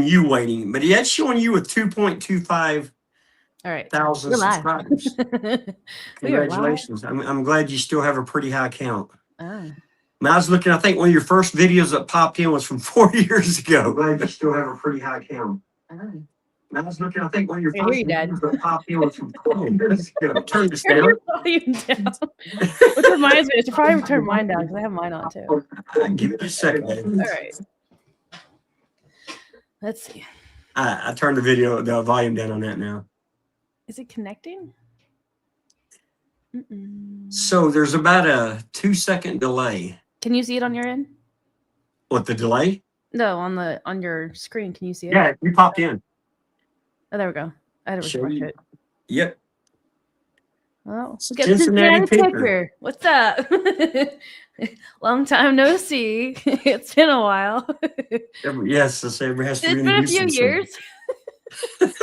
you waiting, but that's showing you with 2.25 All right. thousand We're live. subscribers. We are live. Congratulations. I'm glad you still have a pretty high count. Oh. I was looking, I think one of your first videos that popped in was from 4 years ago. I'm glad you still have a pretty high count. Oh. I was looking, I think one of your I hear first you, Dad. videos that popped in was from 4 years ago. Turn this Turn down. your volume down. Which reminds me, I should probably turn mine down because I have mine on too. Give it a second. All right. Let's see. I turned the volume down on that now. Is it connecting? So there's about a 2-second delay. Can you see it on your end? What, the delay? No, on your screen. Can you see it? Yeah, you popped in. Oh, there we go. I had to refresh it. Yep. Oh, look at Cincinnati Cincinnati Picker. Picker. What's up? Long time no see. It's been a while. Yes, this everybody has to It's been a reintroduce few themselves. years.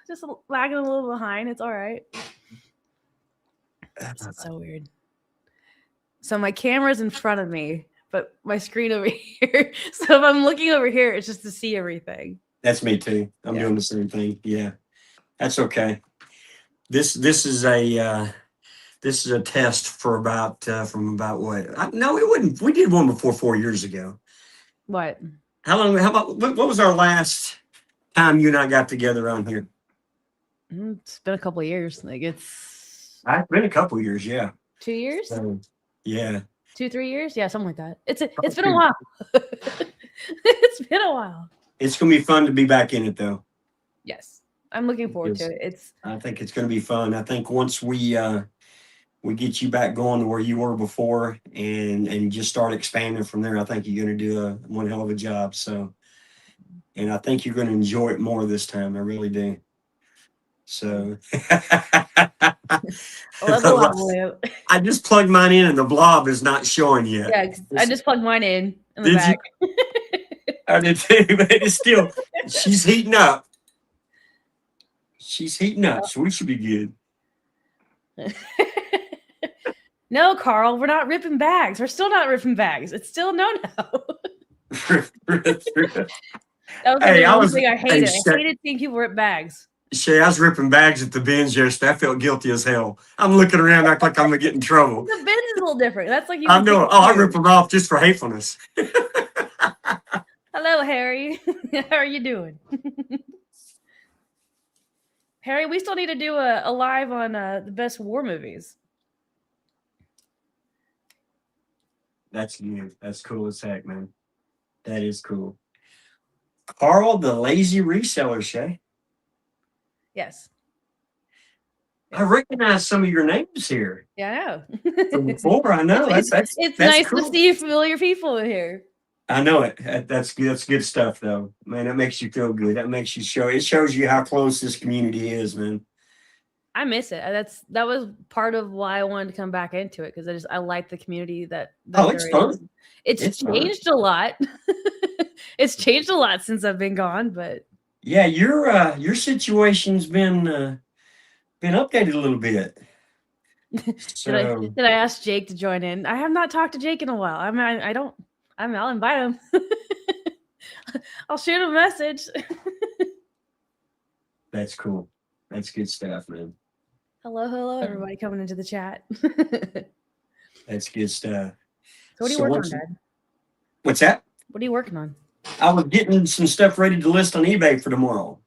just lagging a little behind. It's all right. This is so weird. So my camera's in front of me, but my screen over here. So if I'm looking over here, it's just to see everything. That's me too. I'm doing the same thing. Yeah, that's okay. This is a test for about from about what? No, it wouldn't. We did one before 4 years ago. What? How long? How about what was our last time you and I got together on here? It's been a couple of years. Like it's been a couple of years. Yeah. 2 years. Yeah. 2-3 years. Yeah, something like that. It's been a while. It's been a while. It's gonna be fun to be back in it though. Yes, I'm looking forward to it. I think it's gonna be fun. I think once we get you back going to where you were before and just start expanding from there, I think you're gonna do one hell of a job. So, and I think you're gonna enjoy it more this time. I really do. So I just plugged mine in and the blob is not showing yet. Yeah, I just plugged mine in the back. I did too, but it's still, she's heating up. She's heating up, so we should be good. No, Carl, we're not ripping bags. We're still not ripping bags. It's still no-no. That was the thing I hated. I hated seeing people rip bags. Shay, I was ripping bags at the bins yesterday. I felt guilty as hell. I'm looking around, act like I'm gonna get in trouble. The bins is a little different. That's like you. I know. Oh, I rip them off just for hatefulness. Hello, Harry. How are you doing? Harry, we still need to do a live on the best war movies. That's good. That's cool as heck, man. That is cool. Carl, the lazy reseller, Shay. Yes. I recognize some of your names here. Yeah, I know. From before, I know. It's that's nice cool. to see familiar people in here. I know it. That's good. That's good stuff, though. Man, that makes you feel good. That makes you it shows you how close this community is, man. I miss it. That was part of why I wanted to come back into it because I like the community that it's fun. It's changed a lot. It's changed a lot since I've been gone, but yeah, your situation's been updated a little bit. So, did I ask Jake to join in? I have not talked to Jake in a while. I'll invite him. I'll shoot him a message. That's cool. That's good stuff, man. Hello, everybody coming into the chat. That's good stuff. So what are you working on, Dad? What's that? What are you working on? I was getting some stuff ready to list on eBay for tomorrow.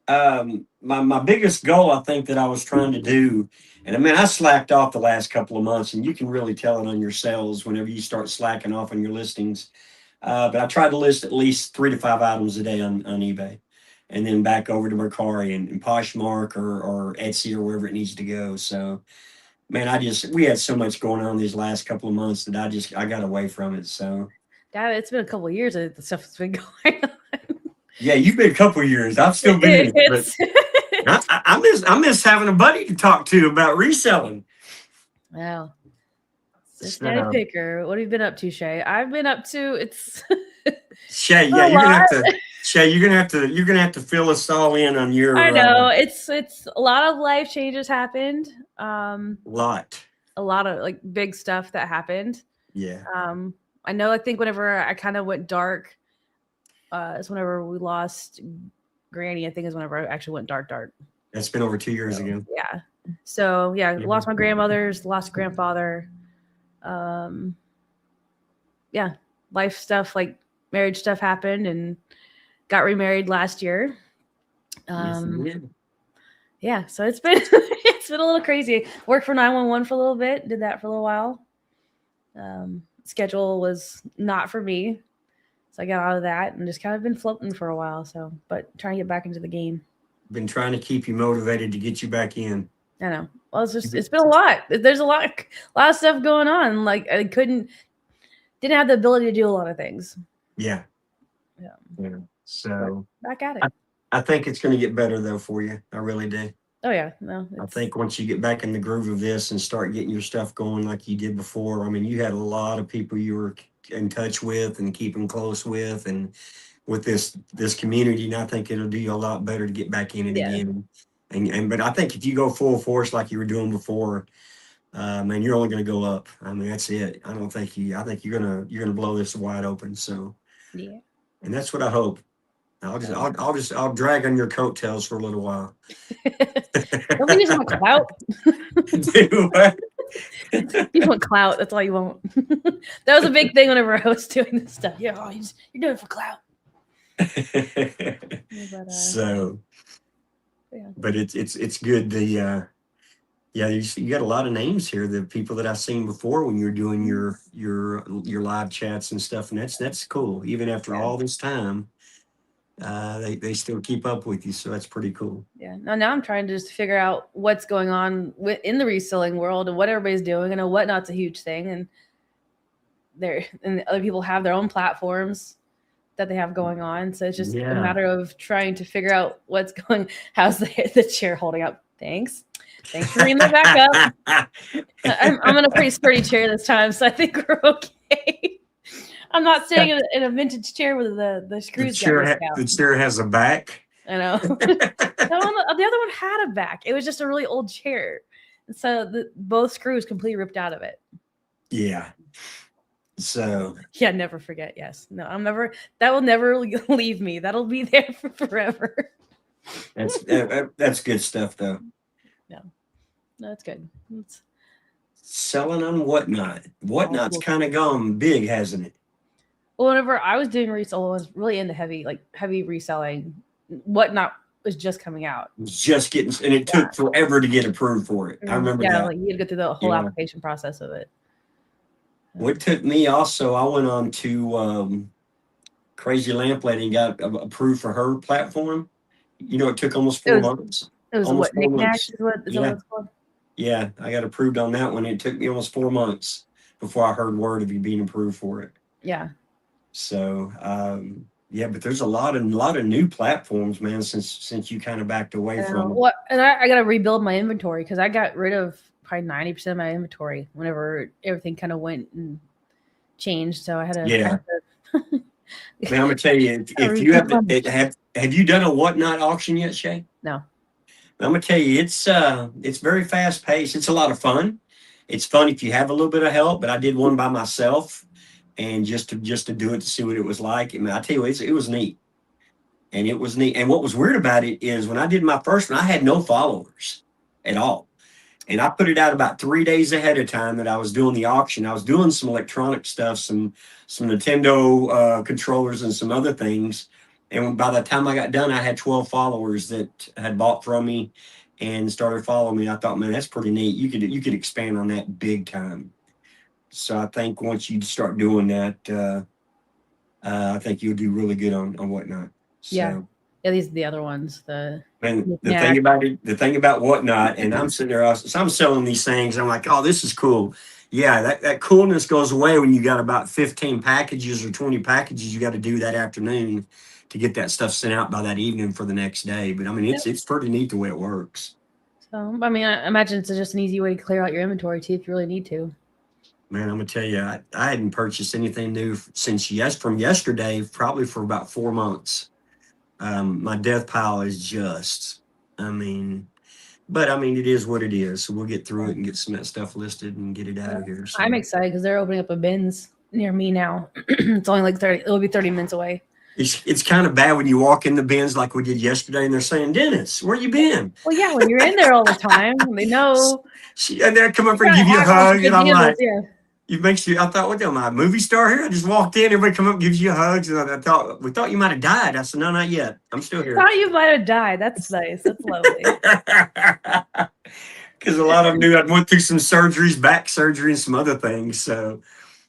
My biggest goal, I think, that I was trying to do, and I mean, I slacked off the last couple of months, and you can really tell it on your sales whenever you start slacking off on your listings. But I try to list at least 3 to 5 items a day on eBay, and then back over to Mercari and Poshmark or Etsy or wherever it needs to go. So, man, we had so much going on these last couple of months that I got away from it. So, Dad, it's been a couple of years that the stuff has been going on. Yeah, you've been a couple of years. I've still been in it. But I miss having a buddy to talk to about reselling. Wow. Cincinnati Picker. What have you been up to, Shay? I've been up to Shay, yeah, you're gonna have to fill us all in on your I know. It's a lot of life changes happened. A lot of like big stuff that happened. Yeah. I know, I think whenever I kind of went dark It's whenever we lost Granny. I think is whenever I actually went dark. That's been over 2 years So, ago. yeah. So yeah, Yeah. lost my grandmothers, lost grandfather. Yeah, life stuff like marriage stuff happened and got remarried last year. Yes, it did. Yeah, so it's been it's been a little crazy. Worked for 911 for a little bit, did that for a little while. Schedule was not for me, so I got out of that and just kind of been floating for a while. So, but trying to get back into the game. Been trying to keep you motivated to get you back in. I know. Well, it's been a lot. There's a lot of stuff going on. Like I didn't have the ability to do a lot of things. Yeah. Yeah. So but back at it. I think it's going to get better though for you. I really do. Oh yeah, no. I think once you get back in the groove of this and start getting your stuff going like you did before, I mean, you had a lot of people you were in touch with and keeping close with, and with this community, and I think it'll do you a lot better to get back in it again. And but I think if you go full force like you were doing before, man, you're only going to go up. I mean, that's it. I think you're gonna blow this wide open. So yeah, and that's what I hope. I'll drag on your coattails for a little while. Don't we need some clout? Do what? You want clout. That's all you want. That was a big thing whenever I was doing this stuff. Yeah, you're doing it for clout. So, yeah. But it's good. You got a lot of names here. The people that I've seen before when you're doing your live chats and stuff, and that's cool. Even after all this time, they still keep up with you, so that's pretty cool. Yeah. Now I'm trying to just figure out what's going on in the reselling world and what everybody's doing. I know Whatnot's a huge thing, and other people have their own platforms that they have going on. So it's just a matter of trying to figure out what's going. How's the chair holding up? Thanks for bringing that back up. I'm in a pretty sturdy chair this time, so I think we're okay. I'm not sitting in a vintage chair with the screws. The chair has a back. I know. The other one had a back. It was just a really old chair, so both screws completely ripped out of it. Yeah. So. Yeah, never forget. Yes. No, that will never leave me. That'll be there for forever. That's good stuff, though. No, it's good. Selling on Whatnot. Whatnot's kind of gone big, hasn't it? Well, whenever I was doing resale, I was really into heavy reselling. Whatnot was just coming out. It was just getting, and it took forever to get approved for it. I remember that. Yeah, like you had to go through the whole application process of it. What took me also, I went on to Crazy Lamp Lady and got approved for her platform. You know, it took almost 4 months. It was almost what, Knickknacks is what it's called? Yeah, I got approved on that one. It took me almost 4 months before I heard word of you being approved for it. Yeah. So, but there's a lot of new platforms, man, since you kind of backed away from it. What? And I got to rebuild my inventory because I got rid of probably 90% of my inventory whenever everything kind of went and changed. So I had to. Yeah. Man, I'm gonna tell you, if you have you done a Whatnot auction yet, Shay? No. I'm gonna tell you, it's very fast paced. It's a lot of fun. It's fun if you have a little bit of help, but I did one by myself, and just to do it to see what it was like. I mean, I tell you, it was neat, and it was neat. And what was weird about it is when I did my first one, I had no followers at all, and I put it out about 3 days ahead of time that I was doing the auction. I was doing some electronic stuff, some Nintendo controllers, and some other things. And by the time I got done, I had 12 followers that had bought from me and started following me. I thought, man, that's pretty neat. You could expand on that big time. So I think once you start doing that, I think you'll do really good on Whatnot. So, yeah, these are the other ones. The thing about Whatnot, and I'm sitting there, so I'm selling these things. I'm like, oh, this is cool. Yeah, that coolness goes away when you got about 15 packages or 20 packages you got to do that afternoon to get that stuff sent out by that evening for the next day. But I mean, it's pretty neat the way it works. So, I mean, I imagine it's just an easy way to clear out your inventory too, if you really need to. Man, I'm gonna tell you, I hadn't purchased anything new from yesterday, probably for about 4 months. My death pile is just, but it is what it is. So we'll get through it and get some of that stuff listed and get it out of here. So. I'm excited because they're opening up a bins near me now. It's only like 30. It'll be 30 minutes away. It's kind of bad when you walk in the bins like we did yesterday, and they're saying, "Dennis, where you been?" Well, yeah, when you're in there all the time, they know And they come up you're and trying give to you a act like hug, a and good I'm deal. like, Yeah. "You makes you." I thought, "What am I, a movie star here?" I just walked in, everybody come up, and gives you hugs, and I thought we thought you might have died. I said, "No, not yet. I'm still here." Thought you might have died. That's nice. That's lovely. Because a lot of them knew I'd went through some surgeries, back surgery, and some other things. So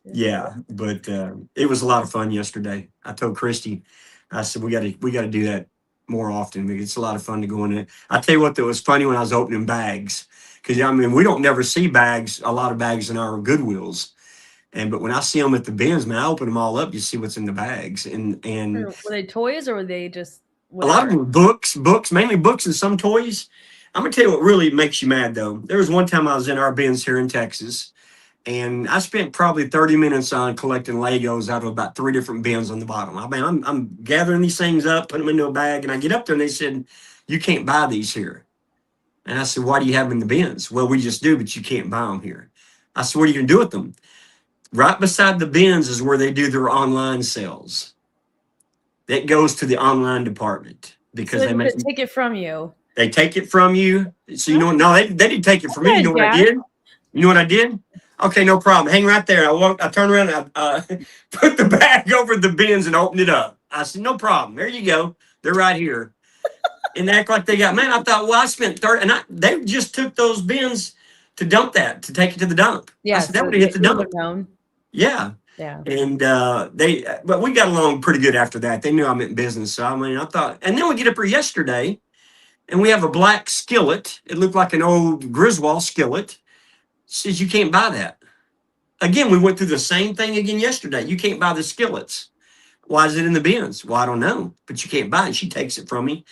yeah, but it was a lot of fun yesterday. I told Christy, I said we got to do that more often because it's a lot of fun to go in there. I tell you what, that was funny when I was opening bags because I mean we don't never see a lot of bags in our Goodwills, but when I see them at the bins, man, I open them all up. You see what's in the bags, and Were they toys or were they just a lot of whatever? them were books, mainly books and some toys. I'm gonna tell you what really makes you mad though. There was one time I was in our bins here in Texas, and I spent probably 30 minutes on collecting Legos out of about 3 different bins on the bottom. I mean, I'm gathering these things up, putting them into a bag, and I get up there and they said, "You can't buy these here." And I said, "Why do you have them in the bins?" "Well, we just do, but you can't buy them here." I said, "What are you gonna do with them?" Right beside the bins is where they do their online sales. That goes to the online department So because they would take it from you. they take it from you. So you know what? No, they didn't take it from me. You Okay, know what I Jack. did? You know what I did? Okay, no problem. Hang right there. I turned around and I put the bag over the bins and opened it up. I said, "No problem. There you go. They're right here." And they act like they got, man, I thought, well, I spent 30, they just took those bins to dump that, to take it to the dump. I Yeah, said, that so would have hit the you would have dump. known. Yeah. Yeah. And but we got along pretty good after that. They knew I meant business. So, I mean, I thought, and then we get up here yesterday and we have a black skillet. It looked like an old Griswold skillet. Says you can't buy that. Again, we went through the same thing again yesterday. You can't buy the skillets. Why is it in the bins? Well, I don't know, but you can't buy it. She takes it from me.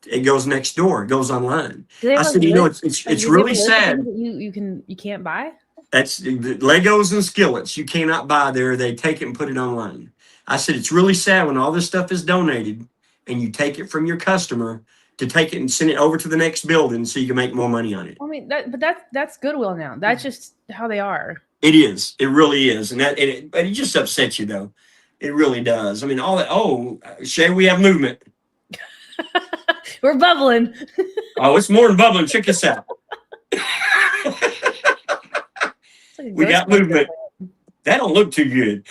It goes next door. It goes online. Do they I have like said, lists? it's Do they have a really list of things sad. that you can't buy? That's Legos and skillets. You cannot buy there. They take it and put it online. I said, it's really sad when all this stuff is donated and you take it from your customer to take it and send it over to the next building so you can make more money on it. I mean, that's Goodwill now. That's just how they are. It is. It really is. But it just upsets you though. It really does. I mean, all that. Oh, Shay, we have movement. We're bubbling. Oh, it's more than bubbling. Check this out. Like We got movement. That don't look too good.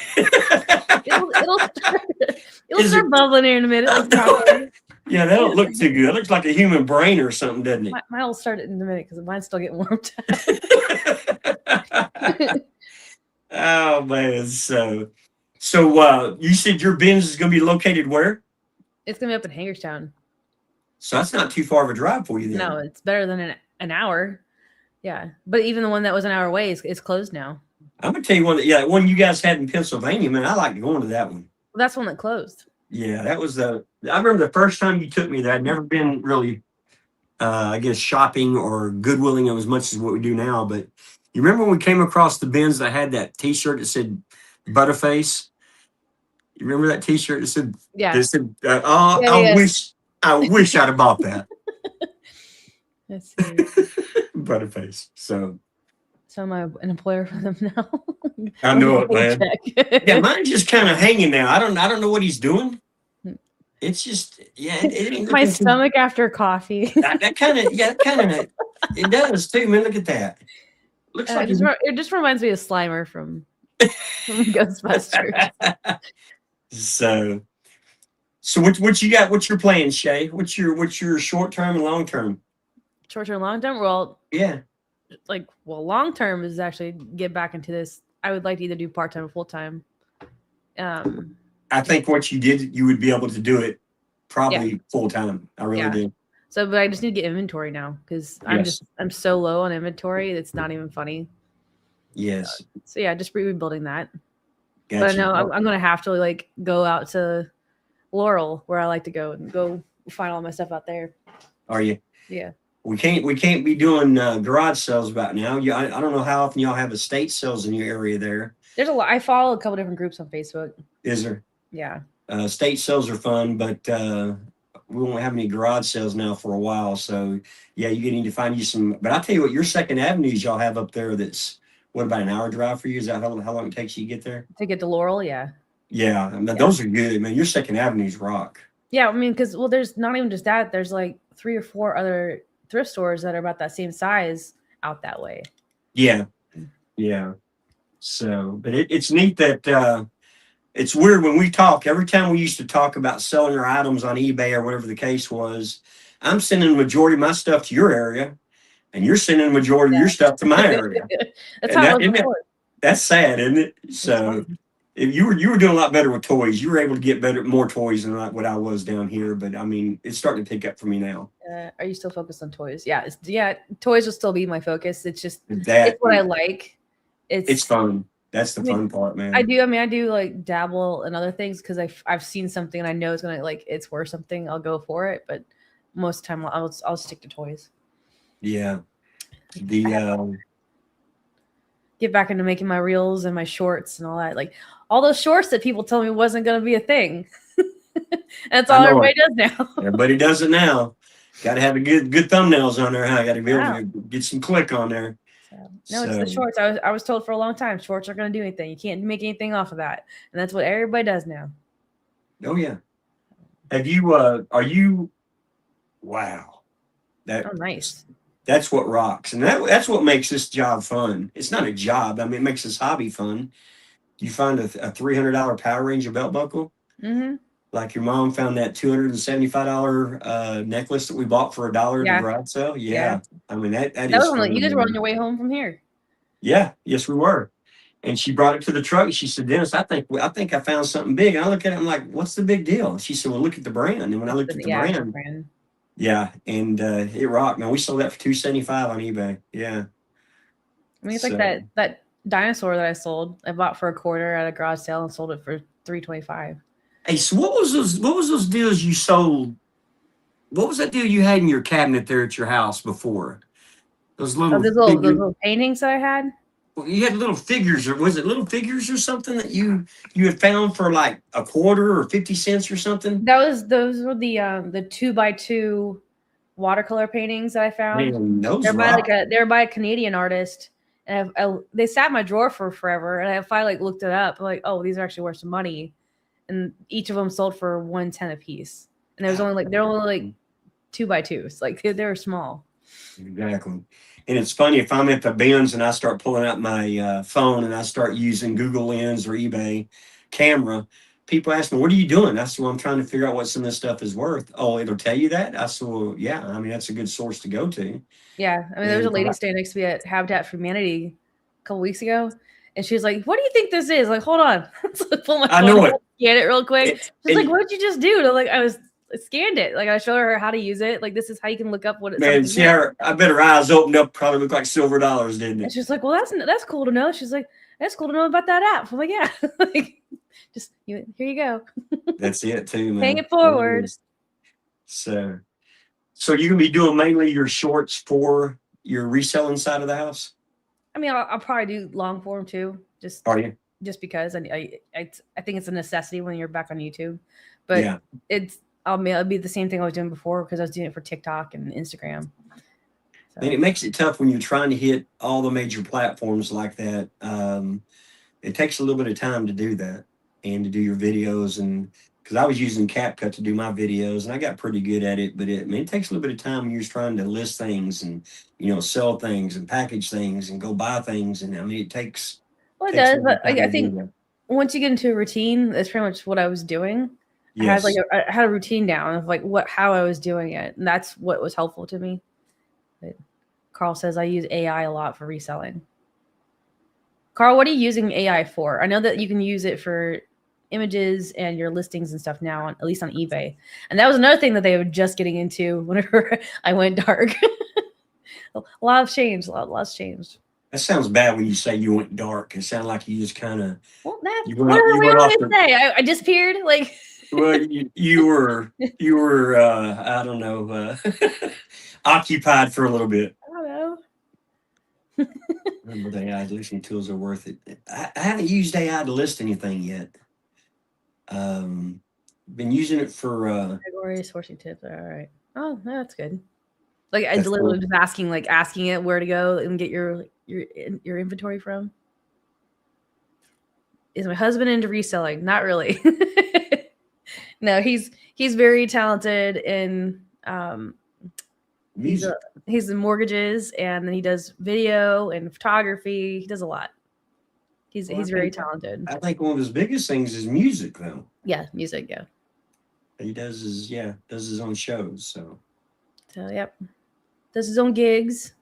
It'll start bubbling here in a minute. Like yeah, that don't look too good. It looks like a human brain or something, doesn't it? Mine will start in a minute because mine's still getting warmed up. Oh man, so you said your bins is going to be located where? It's gonna be up in Hagerstown. So that's not too far of a drive for you then. No, it's better than an hour. Yeah, but even the one that was an hour away is closed now. I'm gonna tell you one you guys had in Pennsylvania, man. I like going to that one. Well, that's the one that closed. Yeah, that was I remember the first time you took me there. I'd never been really, I guess, shopping or Goodwilling as much as what we do now. But you remember when we came across the bins that had that T-shirt that said Butterface? You remember that T-shirt that said, Yeah. I wish I'd have bought that. Let's see. Butterface. So I'm an employer for them now. I know it, man. Yeah, mine's just kind of hanging now. I don't know what he's doing. It's just it my stomach after coffee. that kind of it does too, man. Look at that. Looks like it just reminds me of Slimer from Ghostbusters. So what you got? What's your plan, Shay? What's your short term and long term? Short term, long term. Well, yeah. Long term is actually get back into this. I would like to either do part time or full time. I think once you did, you would be able to do it probably full time. I really do. So, but I just need to get inventory now because I'm so low on inventory. It's not even funny. Yes. So yeah, just rebuilding that. Gotcha. But I know I'm gonna have to go out to Laurel where I like to go and go find all my stuff out there. Are you? Yeah. We can't be doing garage sales about now. I don't know how often y'all have estate sales in your area there. There's a lot. I follow a couple different groups on Facebook. Is there? Yeah. Estate sales are fun, but we won't have any garage sales now for a while. So yeah, you need to find you some. But I'll tell you what, your Second Avenues y'all have up there. That's what, about an hour drive for you? Is that how long it takes you to get there? To get to Laurel, yeah. Yeah, I mean, Yeah. those are good, man. Your Second Avenue's rock. Yeah, I mean, because there's not even just that. There's like 3 or 4 other thrift stores that are about that same size out that way. Yeah, yeah. So, but it's neat that it's weird when we talk. Every time we used to talk about selling our items on eBay or whatever the case was, I'm sending the majority of my stuff to your area, and you're sending the majority of your stuff to my area. That's And how it that was isn't it, before. that's sad, isn't it? It's So funny. if you were doing a lot better with toys. You were able to get more toys than what I was down here. But I mean, it's starting to pick up for me now. Are you still focused on toys? Yeah, yeah. Toys will still be my focus. It's just it's That what I like. it's It's fun. That's the I mean fun part, I man. do. I mean, I do like dabble in other things because I've seen something and I know it's gonna like it's worth something. I'll go for it, but most of the time I'll stick to toys. Yeah. I The have get back into making my reels and my shorts and all that. Like all those shorts that people told me wasn't gonna be a thing. That's I all know everybody it. does now. Everybody does it now. Got to have a good thumbnails on there. Huh? Got to be able Wow. to get some click on there. So no, it's the So, shorts. I was told for a long time shorts aren't gonna do anything. You can't make anything off of that, and that's what everybody does now. oh yeah. Have you? Are you? Wow. That Oh, nice. that's what rocks, and that's what makes this job fun. It's not a job. I mean, it makes this hobby fun. You find a $300 Power Ranger belt buckle, Mm-hmm. like your mom found that $275 necklace that we bought for $1 at the Yeah, garage sale. yeah. Yeah, I mean that That was is on you fun, guys were on man. your way home from here. Yeah, yes, we were. And she brought it to the truck. And she said, "Dennis, I think I found something big." And I look at it, I'm like, "What's the big deal?" She said, "Well, look at the brand." And when I looked at the It's the brand, brand. yeah, and it rocked. Man, we sold that for 275 on eBay. Yeah. I mean, it's like So, that dinosaur that I sold. I bought for a quarter at a garage sale and sold it for 325. hey, so what was those deals you sold? What was that deal you had in your cabinet there at your house before? Those Oh, little those figures. little paintings that I had. You had little figures, or was it little figures or something that you had found for like a quarter or 50 cents or something? Those were the 2x2 watercolor paintings that I found. Man, those rock. They're by a Canadian artist, and they sat in my drawer for forever. And I finally like looked it up, like, oh, these are actually worth some money. And each of them sold for 110 a piece. And there was only like they're only like 2x2s, like they were small. Exactly. And it's funny if I'm at the bins and I start pulling out my phone and I start using Google Lens or eBay camera, people ask me, "What are you doing?" I said, "Well, I'm trying to figure out what some of this stuff is worth." "Oh, it'll tell you that?" I said, "Well, yeah. I mean, that's a good source to go to." Yeah, I mean, there was a And lady standing next to me at Habitat for Humanity a couple weeks ago, and she was like, "What do you think this is?" Like, hold on, so I pull my I phone know out, it. scan it real quick. it She's like, and "What did you just do?" And I'm like, I scanned it. Like, I showed her how to use it. Like, this is how you can look up what man, something see is. how I bet her eyes opened up, probably looked like silver dollars, didn't And it? she's like, "Well, that's cool to know." She's like, "That's cool to know about that app." I'm like, "Yeah, like, just here you go, That's it too, paying man. it It forward." is. So, so you're gonna be doing mainly your shorts for your reselling side of the house, I mean, I'll probably do long form too, are you? just because I think it's a necessity when you're back on YouTube. But Yeah. it's it'll be the same thing I was doing before because I was doing it for TikTok and Instagram. And So it makes it tough when you're trying to hit all the major platforms like that. It takes a little bit of time to do that and to do your videos. And because I was using CapCut to do my videos and I got pretty good at it, but I mean, it takes a little bit of time when you're just trying to list things and, sell things and package things and go buy things. And I mean, well, it takes a does, little bit but of time I to do think that. once you get into a routine, that's pretty much what I was doing. Yes. I had a routine down of like how I was doing it, and that's what was helpful to me. But Carl says I use AI a lot for reselling. Carl, what are you using AI for? I know that you can use it for images and your listings and stuff now, at least on eBay. And that was another thing that they were just getting into whenever I went dark. A lot of change. Lots changed. That sounds bad when you say you went dark. It sounded like you just kind of, Well, that you went what, up, you what went do off the, they say? I disappeared. Like well, you were I don't know occupied for a little bit. I don't know. But AI listing tools are worth it. I haven't used AI to list anything yet. Um, been using it for Category sourcing tips. All right. Oh, that's good. Like I that's literally cool. just asking it where to go and get your inventory from. Is my husband into reselling? Not really. No, he's very talented in Music. he's in mortgages, and then he does video and photography. He does a lot. He's very talented. I think one of his biggest things is music, though. Yeah, music. Yeah. He does his own shows. So Yep, does his own gigs.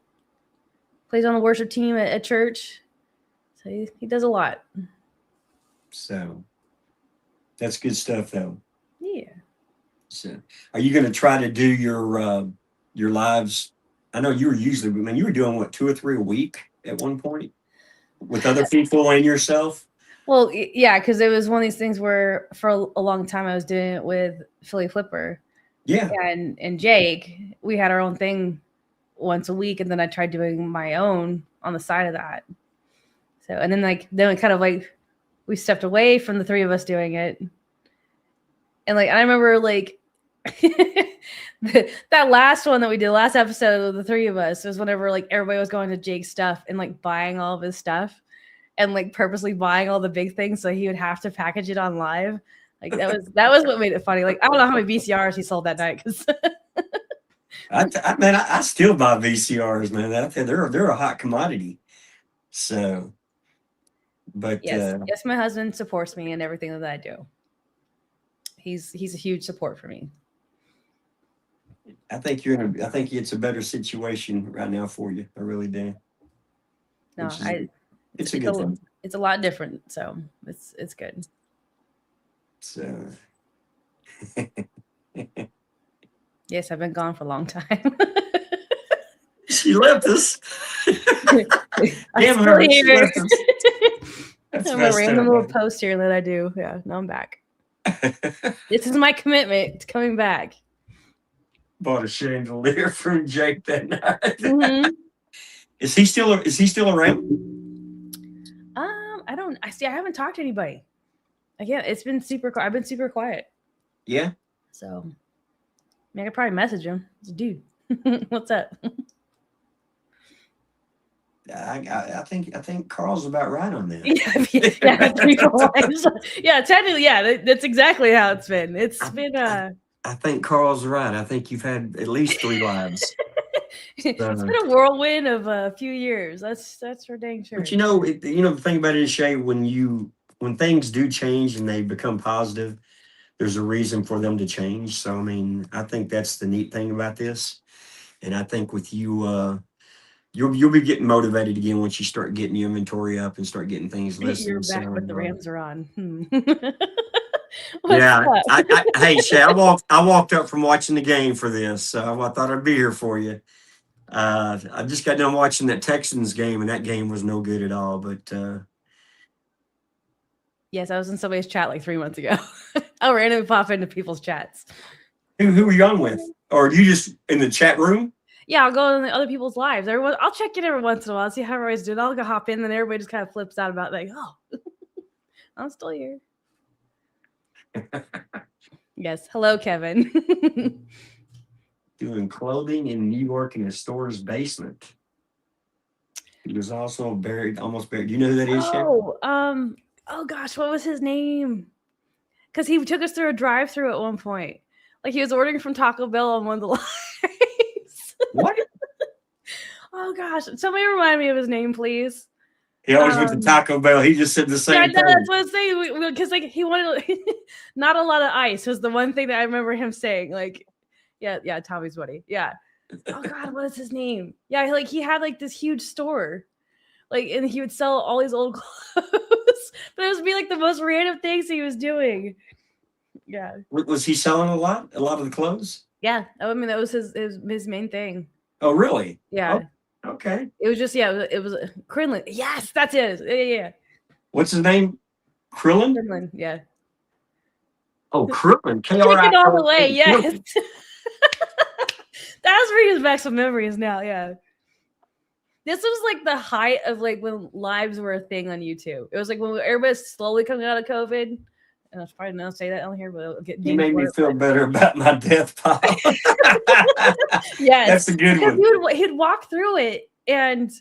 Plays on the worship team at church. So he does a lot. So that's good stuff, though. Yeah. So, are you going to try to do your lives? I know you were usually, but man, you were doing what, 2 or 3 a week at one point with other people and yourself. Well, yeah, because it was one of these things where for a long time I was doing it with Philly Flipper. Yeah. And Jake. We had our own thing once a week, and then I tried doing my own on the side of that. So, and then we kind of we stepped away from the 3 of us doing it. And I remember that last one that we did, last episode of the 3 of us, was whenever everybody was going to Jake's stuff and buying all of his stuff and purposely buying all the big things so he would have to package it on live. That was what made it funny. I don't know how many VCRs he sold that night. I still buy VCRs, man. They're a hot commodity. So, but yes, my husband supports me in everything that I do. He's a huge support for me. I think I think it's a better situation right now for you. I really do. No, it's a good thing. It's a lot different, so it's good. So. Yes, I've been gone for a long time. She left us. Damn her. She left us. That's a random little post here that I do. Yeah, now I'm back. This is my commitment to coming back. Bought a chandelier from Jake that night. Mm-hmm. Is he still around? I haven't talked to anybody. Again, it's been I've been super quiet. Yeah. So I could probably message him. Dude, what's up? I think Carl's about right on that. Yeah, technically, yeah, that's exactly how it's been. I think Carl's right. I think you've had at least 3 lives. It's been a whirlwind of a few years. That's for dang sure. But the thing about it is, Shay, when things do change and they become positive, there's a reason for them to change. So, I mean, I think that's the neat thing about this. And I think with you, you'll be getting motivated again once you start getting your inventory up and start getting things listed. You're back with the Rams are on. Yeah. Hey, Shay, I walked up from watching the game for this, so I thought I'd be here for you. I just got done watching that Texans game, and that game was no good at all. But yes, I was in somebody's chat 3 months ago. I randomly pop into people's chats. Who were you on with? Or are you just in the chat room? Yeah, I'll go in the other people's lives. I'll check in every once in a while, see how everybody's doing. I'll go hop in, then everybody just kind of flips out about oh, I'm still here. Yes. Hello, Kevin. Doing clothing in New York in a store's basement. He was also almost buried. Do you know who that is, Shay? Oh gosh, what was his name? Because he took us through a drive-through at one point. He was ordering from Taco Bell on one of the lines. What? Oh gosh, somebody remind me of his name, please. He always went to Taco Bell. He just said the same thing. That's what I'm saying. Because he wanted not a lot of ice was the one thing that I remember him saying. Yeah, Tommy's buddy. Yeah. Oh God, what is his name? Yeah, he had this huge store, and he would sell all these old clothes, but it would be the most random things he was doing. Yeah. Was he selling a lot of the clothes? Yeah, I mean that was his main thing. Oh, really? Yeah. Oh, okay. It was just it was Krillin. Yes, that's it. Yeah. What's his name? Krillin? Krillin, yeah. Oh, Krillin. K-R-I-L-L-I-N. All the way, yes. That's where his maximum memories now, yeah. This was the height of when lives were a thing on YouTube. It was when everybody's slowly coming out of COVID. And I was probably not say that on here, but it'll get you made me feel better about my death pile. Yes. That's a good one. He'd walk through it and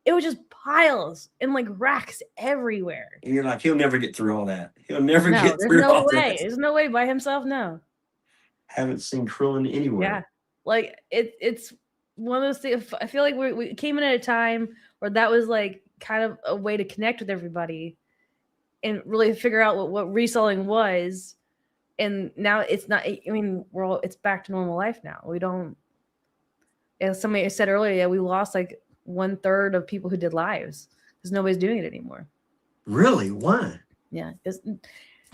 it was just piles and like racks everywhere. And you're like, he'll never get through all that. He'll never No, get there's through no all way. that. There's no way by himself. No. Haven't seen Krillin anywhere. Yeah. Like it's one of those things. I feel like we came in at a time where that was like kind of a way to connect with everybody and really figure out what reselling was. And now it's not, I mean, it's back to normal life now. We don't, as somebody said earlier, yeah, we lost like 1/3 of people who did lives because nobody's doing it anymore. Really? Why? Yeah.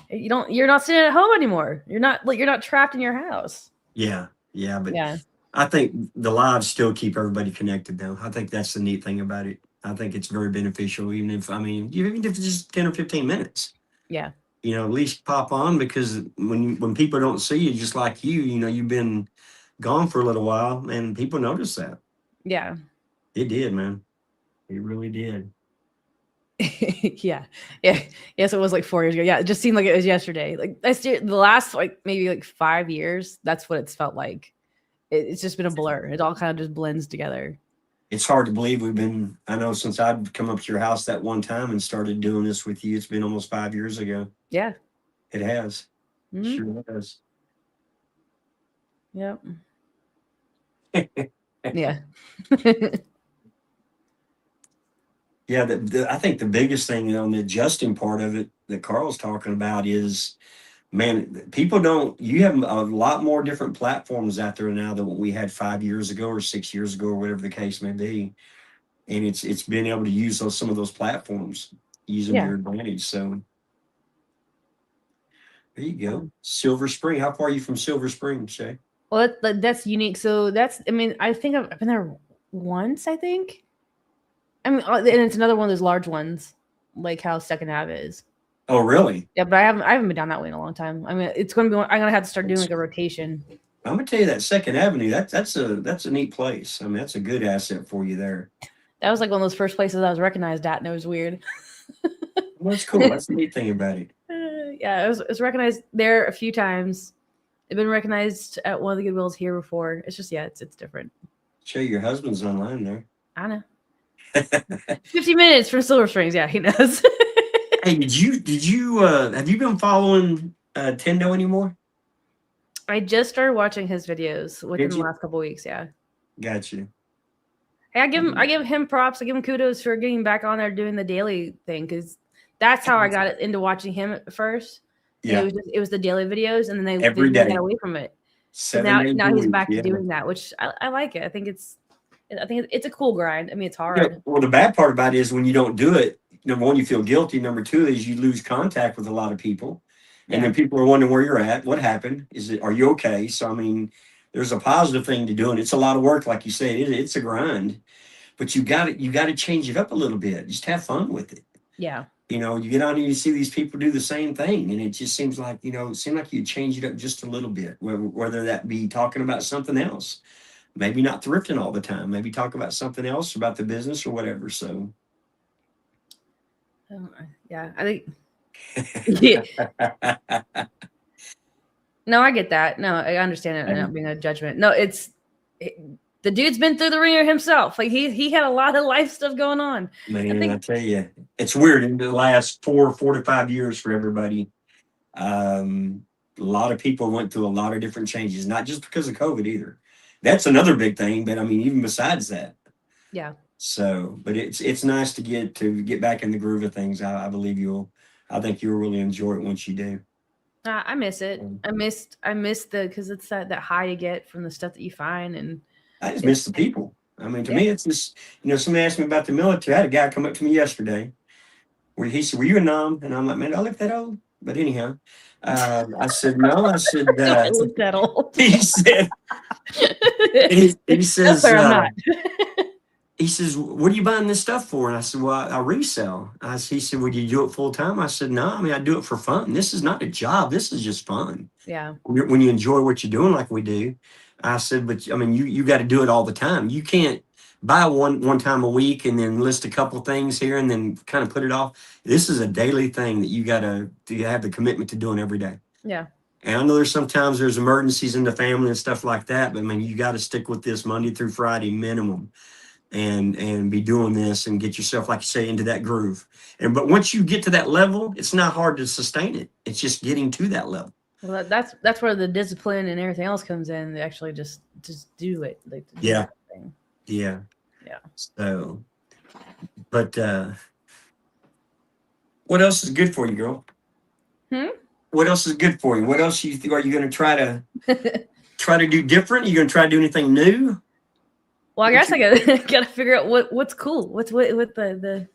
You're not sitting at home anymore. You're not trapped in your house. Yeah. Yeah. But Yeah. I think the lives still keep everybody connected, though. I think that's the neat thing about it. I think it's very beneficial, even if it's just 10 or 15 minutes. Yeah. At least pop on, because when people don't see you, just like you've been gone for a little while, and people notice that. Yeah. It did, man. It really did. Yeah. Yes, it was like 4 years ago. Yeah, it just seemed like it was yesterday. Like the last like maybe like 5 years, that's what it's felt like. It's just been a blur. It all kind of just blends together. It's hard to believe I know since I'd come up to your house that one time and started doing this with you, it's been almost 5 years ago. Yeah. It has. Mm-hmm. Sure has. Yep. Yeah. Yeah, I think the biggest thing on the adjusting part of it that Carl's talking about is, man, you have a lot more different platforms out there now than what we had 5 years ago or 6 years ago or whatever the case may be. And it's been able to use some of those platforms, use them to your advantage. So there you go. Silver Spring. How far are you from Silver Spring, Shay? Well, that's unique. So I think I've been there once, I think. And it's another one of those large ones, like how Second Ave is. Oh, really? Yeah, but I haven't been down that way in a long time. I mean, it's going to be. I'm going to have to start doing like a rotation. I'm going to tell you that Second Avenue. That's a neat place. I mean, that's a good asset for you there. That was like one of those first places I was recognized at, and it was weird. Well, that's cool. That's the neat thing about it. Yeah, it was recognized there a few times. I've been recognized at one of the Goodwills here before. It's just it's different. Shay, your husband's online there. I know. 50 minutes from Silver Springs. Yeah, he knows. Hey, did you have you been following Tendo anymore? I just started watching his videos within the last couple of weeks. Yeah. Gotcha. Hey, I give him props. I give him kudos for getting back on there doing the daily thing, because that's how I got into watching him at first. Yeah. It was the daily videos, and then they got away from it. So now he's back to doing that, which I like it. I think it's a cool grind. I mean, it's hard. Yeah, well, the bad part about it is when you don't do it, number one, you feel guilty. Number two is you lose contact with a lot of people. And then people are wondering where you're at. What happened? Are you okay? So, I mean, there's a positive thing to doing. It's a lot of work, like you said. It's a grind. But you got to change it up a little bit. Just have fun with it. Yeah. You get on here, you see these people do the same thing. And it just seems like, you change it up just a little bit, whether that be talking about something else. Maybe not thrifting all the time. Maybe talk about something else, about the business or whatever. So, yeah, I think. Yeah. No, I get that. No, I understand it. Not being a judgment. No, the dude's been through the ringer himself. Like he had a lot of life stuff going on. Man, I tell you, it's weird. In the last 4 to 5 years for everybody, a lot of people went through a lot of different changes. Not just because of COVID either. That's another big thing. But I mean, even besides that. Yeah. So, but it's nice to get back in the groove of things. I believe I think you'll really enjoy it once you do. I miss it. I missed because it's that high you get from the stuff that you find, and I just miss the people. I mean, to me, it's just somebody asked me about the military. I had a guy come up to me yesterday where he said, "Were you a nom?" And I'm like, "Man, do I look that old?" But anyhow, I said, "No." I said, "I look that old." He said, he says, "That's I'm not." He says, "What are you buying this stuff for?" And I said, "Well, I resell." He said, "Would you do it full time?" I said, "No, I mean, I do it for fun. This is not a job. This is just fun." Yeah. When you enjoy what you're doing like we do. I said, "But I mean, you got to do it all the time. You can't buy one time a week and then list a couple things here and then kind of put it off. This is a daily thing that you got to have the commitment to doing every day." Yeah. And I know sometimes there's emergencies in the family and stuff like that, but I mean, you got to stick with this Monday through Friday minimum. and be doing this and get yourself, like you say, into that groove. But once you get to that level, it's not hard to sustain it. It's just getting to that level. Well, that's where the discipline and everything else comes in. They actually just do it, like to do Yeah. that thing. Yeah. Yeah. So, but what else is good for you, girl? What else is good for you? What else are you going to try to do different? Are you going to try to do anything new? Well, I guess I gotta figure out what's cool. What's what the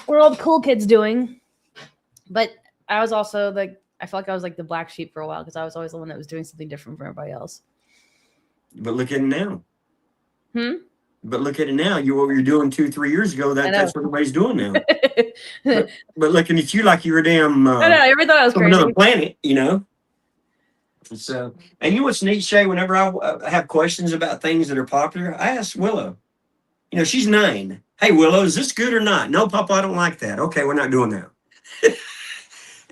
what are all the cool kids doing? But I was also like, I felt like I was like the black sheep for a while because I was always the one that was doing something different from everybody else. But look at it now. But look at it now. What you're doing 2-3 years ago, that's what everybody's doing now. but looking at you like you're a damn I know, everybody thought I was from crazy. another planet, you know. So, and you know what's neat, Shay? Whenever I have questions about things that are popular, I ask Willow. You know, she's 9. Hey, Willow, is this good or not? No, Papa, I don't like that. Okay, we're not doing that.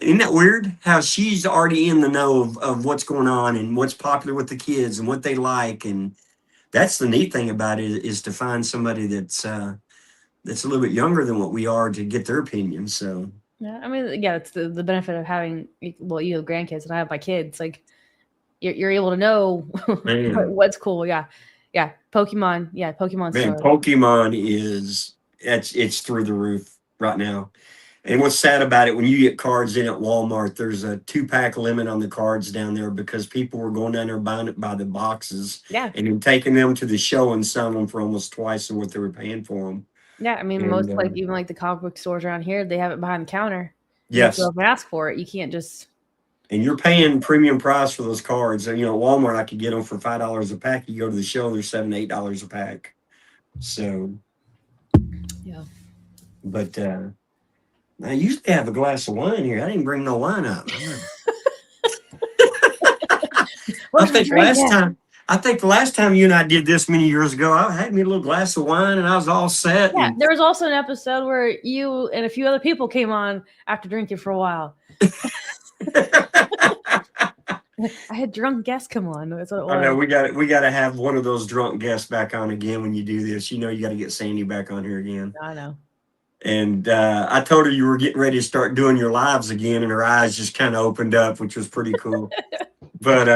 Isn't that weird? How she's already in the know of what's going on and what's popular with the kids and what they like. And that's the neat thing about it, is to find somebody that's a little bit younger than what we are to get their opinion. So yeah, I mean, yeah, it's the benefit of having, well, you have grandkids and I have my kids. Like you're able to know what's cool. Yeah. Pokemon. Yeah, Pokemon. Man, Pokemon it's through the roof right now. And what's sad about it, when you get cards in at Walmart, there's a 2-pack limit on the cards down there because people were going down there buying it by the boxes. Yeah. And then taking them to the show and selling them for almost twice of what they were paying for them. Yeah, I mean, most like even like the comic book stores around here, they have it behind the counter. Yes. You have to ask for it. You can't just. And you're paying premium price for those cards. And, you know, Walmart, I could get them for $5 a pack. You go to the show, they're $7-8 a pack. So. Yeah. But I usually have a glass of wine here. I didn't bring no wine up. I think the last time you and I did this many years ago, I had me a little glass of wine and I was all set. Yeah, there was also an episode where you and a few other people came on after drinking for a while. I had drunk guests come on. That's what it was. I know we got to have one of those drunk guests back on again when you do this. You know, you got to get Sandy back on here again. I know. And I told her you were getting ready to start doing your lives again, and her eyes just kind of opened up, which was pretty cool. But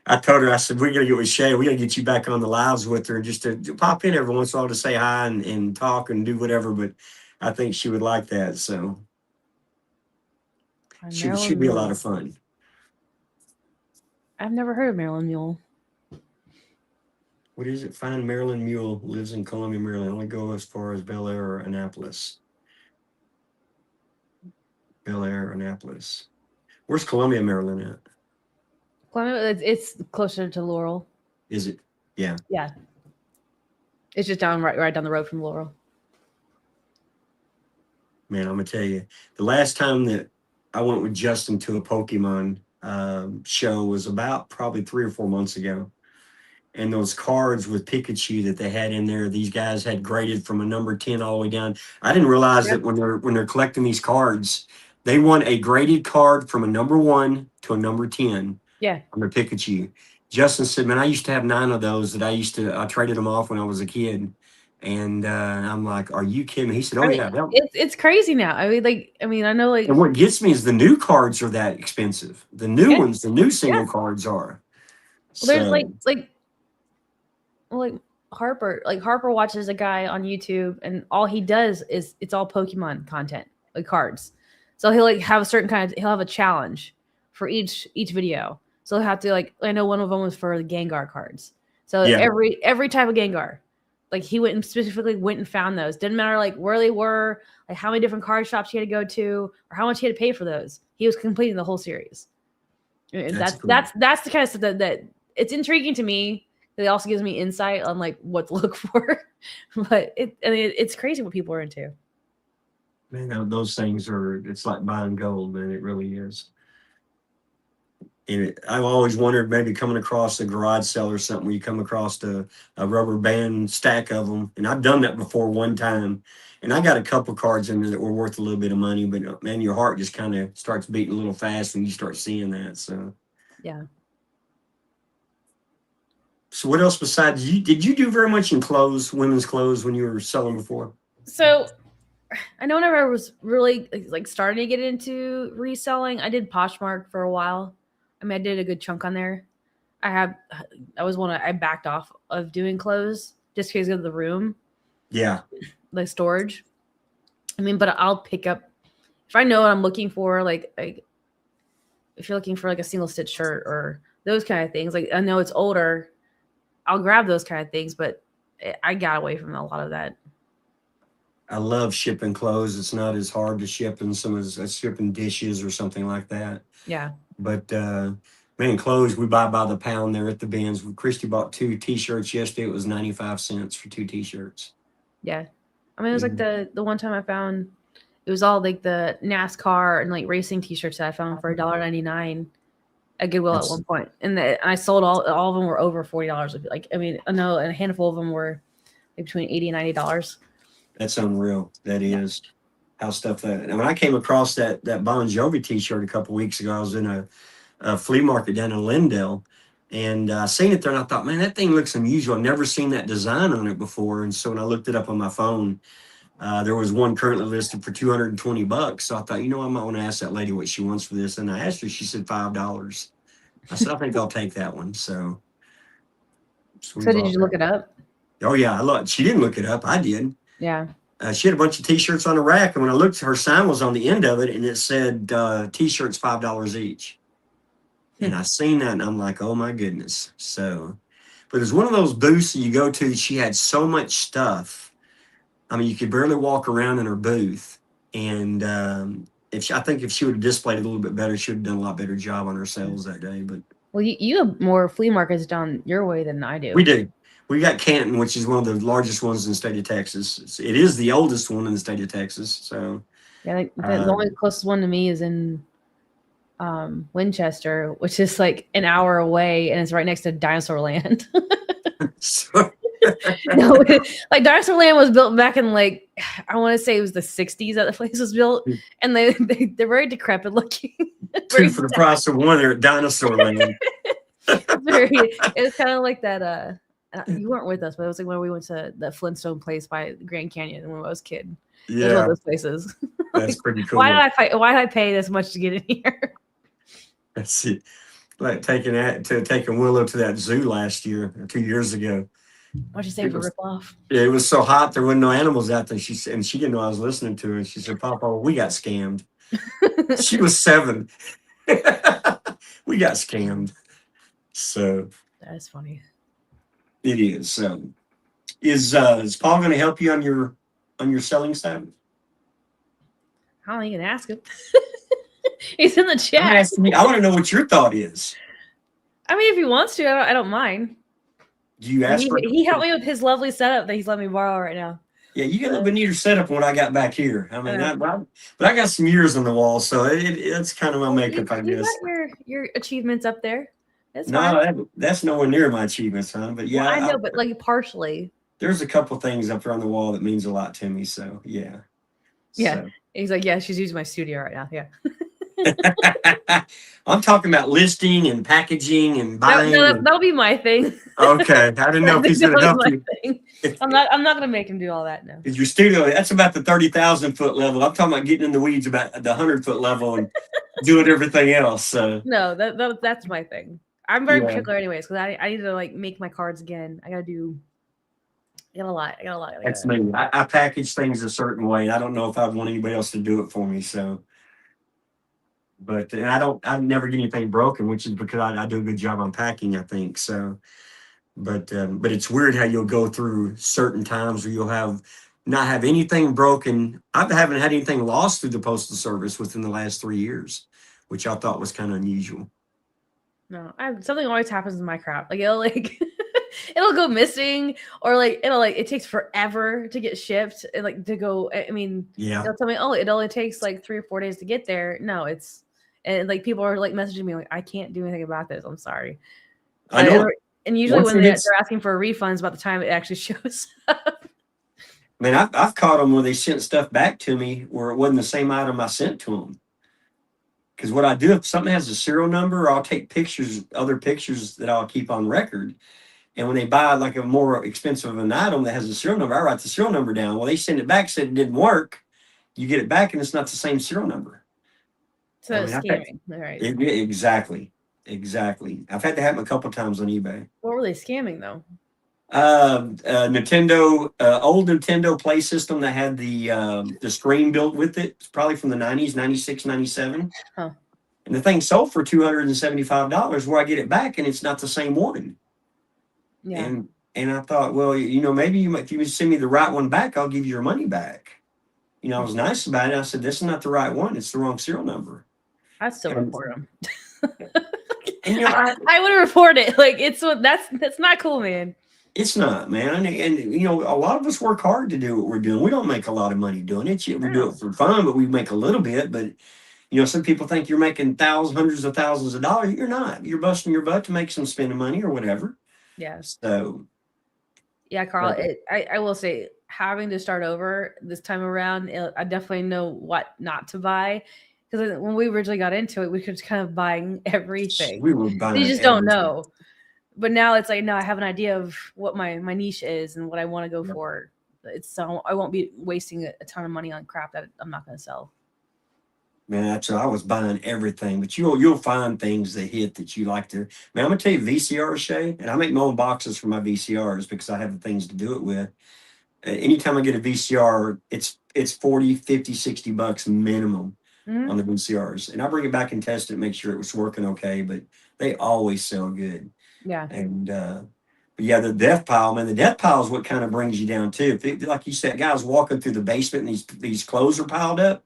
I told her, I said, we got to get with Shay. We got to get you back on the lives with her, just to pop in every once in a while to say hi and talk and do whatever. But I think she would like that. So should be a lot of fun. I've never heard of Maryland Mule. What is it? Fine Maryland Mule lives in Columbia, Maryland. Only go as far as Bel Air or Annapolis. Bel Air, Annapolis. Where's Columbia, Maryland at? Columbia, it's closer to Laurel. Is it? Yeah. Yeah. It's just right down the road from Laurel. Man, I'm gonna tell you, the last time that I went with Justin to a Pokemon show was about probably 3 or 4 months ago. And those cards with Pikachu that they had in there, these guys had graded from a number 10 all the way down. I didn't realize that when they're collecting these cards, they want a graded card from a number 1 to a number 10. Yeah. On their Pikachu. Justin said, man, I used to have 9 of those that I traded them off when I was a kid. And I'm like, are you kidding me? He said, yeah. It's crazy now. I know And what gets me is the new cards are that expensive. The new ones, the new single cards are. Well, there's like Harper. Like Harper watches a guy on YouTube, and all he does is it's all Pokemon content, like cards. So he'll have a certain he'll have a challenge for each video. So he'll have to I know one of them was for the Gengar cards. So every type of Gengar, like he specifically went and found those. Didn't matter where they were, like how many different card shops he had to go to, or how much he had to pay for those. He was completing the whole series. And that's the kind of stuff that it's intriguing to me. It also gives me insight on what to look for. But it's crazy what people are into. Man, those things it's like buying gold, man. It really is. And I've always wondered, maybe coming across a garage sale or something where you come across a rubber band stack of them. And I've done that before one time. And I got a couple cards in there that were worth a little bit of money. But, man, your heart just kind of starts beating a little fast when you start seeing that. So, yeah. So what else besides you? Did you do very much in clothes, women's clothes, when you were selling before? So I know whenever I was really like starting to get into reselling, I did Poshmark for a while. I mean, I did a good chunk on there. I backed off of doing clothes just because of the room, Yeah, like storage. I mean, but I'll pick up if I know what I'm looking for, like if you're looking for like a single stitch shirt or those kind of things. Like I know it's older, I'll grab those kind of things, but I got away from a lot of that. I love shipping clothes. It's not as hard to ship in shipping dishes or something like that. Yeah. But man, clothes we buy by the pound there at the bins. Christy bought 2 T-shirts yesterday. It was 95 cents for 2 T-shirts. Yeah. I mean, it was like Mhm. the one time I found it was all like the NASCAR and like racing T-shirts that I found for $1.99 at Goodwill at That's one point, and I sold all of them were over $40. Like I mean, I know a handful of them were like between $80 and $90. that's unreal. That Yeah. is how stuff that. And when I came across that Bon Jovi T-shirt a couple weeks ago, I was in a flea market down in Lindale, and I seen it there, and I thought, man, that thing looks unusual. I've never seen that design on it before. And so when I looked it up on my phone, there was one currently listed for $220. So I thought, I might want to ask that lady what she wants for this. And I asked her, she said $5. I said, I think I'll take that one. So we So did bought you that. look it up? Oh yeah, I love. She didn't look it up. I did. Yeah. She had a bunch of T-shirts on the rack, and when I looked, her sign was on the end of it, and it said T-shirts $5 each. And I seen that, and I'm like, oh my goodness. So, but it's one of those booths that you go to. She had so much stuff. I mean, you could barely walk around in her booth. And I think if she would have displayed it a little bit better, she would have done a lot better job on her sales that day. But Well, you have more flea markets down your way than I we do. do. We got Canton, which is one of the largest ones in the state of Texas. It is the oldest one in the state of Texas. So, Yeah, like the uh, only closest one to me is in Winchester, which is like an hour away, and it's right next to Dinosaur Land. so No, like Dinosaur Land was built back in like I want to say it was the '60s that the place was built, and they're very decrepit looking. two Very for the price of one there at Dinosaur Land. very. It was kind of like that. You weren't with us, but it was like when we went to the Flintstone place by Grand Canyon when I was a kid. It was one of Yeah, those places. Like, that's pretty why did cool. I fight? Why did I pay this much to get in here? That's it. Like taking Willow to that zoo last year or 2 years ago. What'd you say It for was rip off? Yeah, it was so hot there wasn't no animals out there. She didn't know I was listening to her. And she said, "Papa, we got scammed." She was 7. We got scammed. So That's funny. it is. Is Paul going to help you on your selling side? How are you gonna ask him? He's in the I'm chat. asking you. I want to know what your thought is. I mean, if he wants to, I don't mind. Do you ask for? He helped me with his lovely setup that he's letting me borrow right now. Yeah, you get a little bit neater setup than what I got back here. I mean, Uh, but I got some years on the wall, so it's kind of my makeup, I you guess. got your achievements up there. That's No, fine. that's nowhere near my achievements, huh? But Well, yeah, I know, but like partially. there's a couple things up there on the wall that means a lot to me. So yeah. Yeah. So He's like, yeah, she's using my studio right now. Yeah. I'm talking about listing and packaging and buying. That'll be my thing. Okay, I didn't know if he's going to That'll help be you. my thing. I'm not gonna make him do all that now. Because your studio, that's about the 30,000-foot level. I'm talking about getting in the weeds about the 100-foot level and doing everything else. So No, that's my thing. I'm very yeah, particular anyways, because I need to like make my cards again. I got a lot. that's me. I package things a certain way. I don't know if I'd want anybody else to do it for me. So, but and I never get anything broken, which is because I do a good job on packing, I think. So, but it's weird how you'll go through certain times where you'll not have anything broken. I haven't had anything lost through the postal service within the last 3 years, which I thought was kind of unusual. No, something always happens in my crap. Like it'll go missing, or like it takes forever to get shipped and like to go. I mean, Yeah, they'll tell me, oh, it only takes like 3 or 4 days to get there. No, and like people are like messaging me like, I can't do anything about this. I'm sorry. I know. And usually Once when it they're hits, asking for refunds, about the time it actually shows up. man, I've caught them where they sent stuff back to me where it wasn't the same item I sent to them. Because what I do, if something has a serial number, I'll take pictures, other pictures that I'll keep on record. And when they buy like a more expensive an item that has a serial number, I write the serial number down. Well, they send it back, said it didn't work. You get it back, and it's not the same serial number. So I it's mean, I've had, scamming. All right. exactly, exactly. I've had to happen a couple of times on eBay. What were they scamming though? Nintendo, old Nintendo Play System that had the screen built with it. It's probably from the 90s, 96, 97. Huh. And the thing sold for $275, where I get it back and it's not the same one. Yeah. And I thought, well, maybe if you would send me the right one back, I'll give you your money back. I was nice about it. I said, this is not the right one. It's the wrong serial number. I'd still report them. And I would report it. Like that's not cool, man. It's not, man. And a lot of us work hard to do what we're doing. We don't make a lot of money doing it. We do it for fun, but we make a little bit. But some people think you're making hundreds of thousands of dollars. You're not. You're busting your butt to make some spending money or whatever. Yeah. So. Yeah, Carl. I will say, having to start over this time around, I definitely know what not to buy. Because when we originally got into it, we could just kind of buying everything. We were buying. You just don't know. But now it's like, no, I have an idea of what my niche is and what I want to go for. I won't be wasting a ton of money on crap that I'm not going to sell. Man, I was buying everything, but you'll find things that hit that you like to. Man, I'm gonna tell you, VCRs, Shay, and I make my own boxes for my VCRs because I have the things to do it with. Anytime I get a VCR, it's 40, 50, 60 bucks minimum on the VCRs, and I bring it back and test it, make sure it was working okay. But they always sell good. Yeah. And but yeah, the death pile, man, the death pile is what kind of brings you down too. Like you said, guys walking through the basement and these clothes are piled up.